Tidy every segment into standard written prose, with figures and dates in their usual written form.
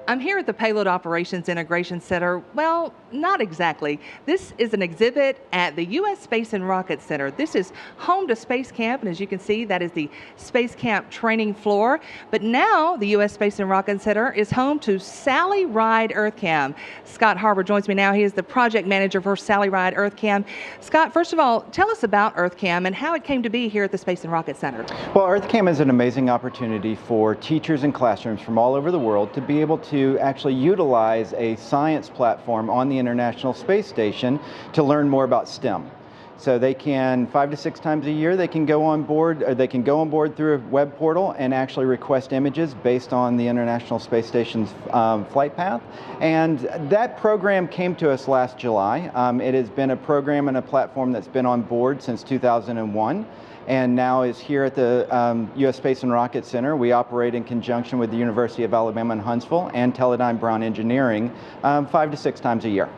I'm here at the Payload Operations Integration Center. Well, not exactly. This is an exhibit at the U.S. Space and Rocket Center. This is home to Space Camp, and as you can see, that is the Space Camp training floor. But now, the U.S. Space and Rocket Center is home to Sally Ride EarthCam. Scott Harbour joins me now. He is the project manager for Sally Ride EarthCam. Scott, first of all, tell us about EarthCam and how it came to be here at the Space and Rocket Center. Well, EarthCam is an amazing opportunity for teachers and classrooms from all over the world to be able to actually utilize a science platform on the International Space Station to learn more about STEM. So they can 5 to 6 times a year they can go on board, or they can go on board through a web portal and actually request images based on the International Space Station's flight path. And that program came to us last July. It has been a program and a platform that's been on board since 2001. And now is here at the U.S. Space and Rocket Center. We operate in conjunction with the University of Alabama in Huntsville and Teledyne Brown Engineering 5 to 6 times a year.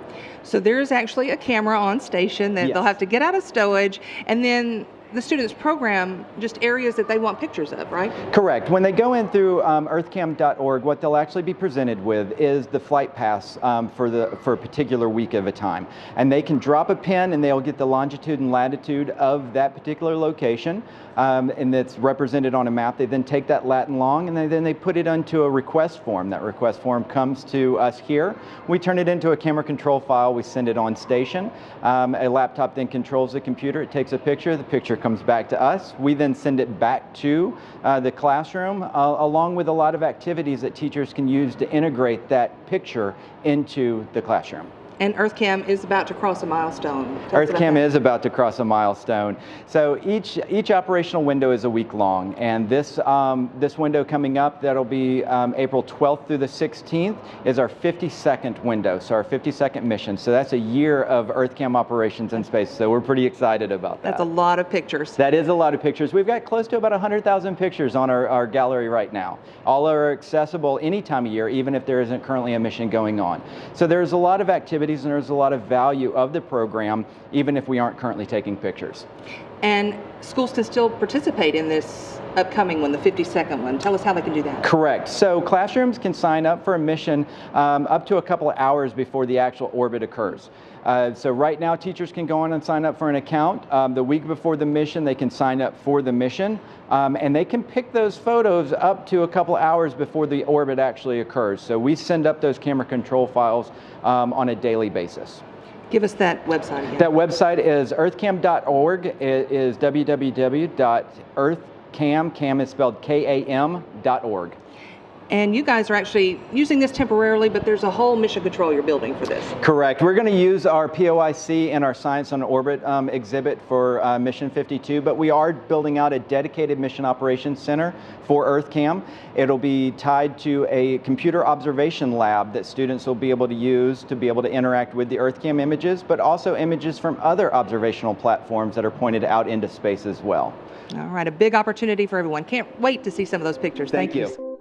So there's actually a camera on station that Yes. they'll have to get out of stowage, and then the students program just areas that they want pictures of, right? Correct. When they go in through earthcam.org, what they'll actually be presented with is the flight pass for a particular week of a time. And they can drop a pin and they'll get the longitude and latitude of that particular location, and that's represented on a map. They then take that Latin long and then they put it onto a request form. That request form comes to us here. We turn it into a camera control file. We send it on station. A laptop then controls the computer. It takes a picture. The picture comes back to us. We then send it back to the classroom along with a lot of activities that teachers can use to integrate that picture into the classroom. And EarthCam is about to cross a milestone. EarthCam is about to cross a milestone. So each operational window is a week long, and this window coming up, that'll be April 12th through the 16th, is our 52nd window, so our 52nd mission. So that's a year of EarthCam operations in space, so we're pretty excited about that. That's a lot of pictures. That is a lot of pictures. We've got close to about 100,000 pictures on our gallery right now. All are accessible any time of year, even if there isn't currently a mission going on. So there's a lot of activity and there's a lot of value of the program, even if we aren't currently taking pictures. And schools can still participate in this upcoming one, the 52nd one. Tell us how they can do that. Correct. So classrooms can sign up for a mission up to a couple of hours before the actual orbit occurs. So right now teachers can go on and sign up for an account. The week before the mission they can sign up for the mission, and they can pick those photos up to a couple of hours before the orbit actually occurs. So we send up those camera control files on a daily basis. Give us that website again. That website is earthcam.org. It is www.earthcam, cam is spelled KAM.org. And you guys are actually using this temporarily, but there's a whole mission control you're building for this. Correct. We're going to use our POIC and our Science on Orbit exhibit for Mission 52, but we are building out a dedicated mission operations center for EarthCam. It'll be tied to a computer observation lab that students will be able to use to be able to interact with the EarthCam images, but also images from other observational platforms that are pointed out into space as well. All right, a big opportunity for everyone. Can't wait to see some of those pictures. Thank you.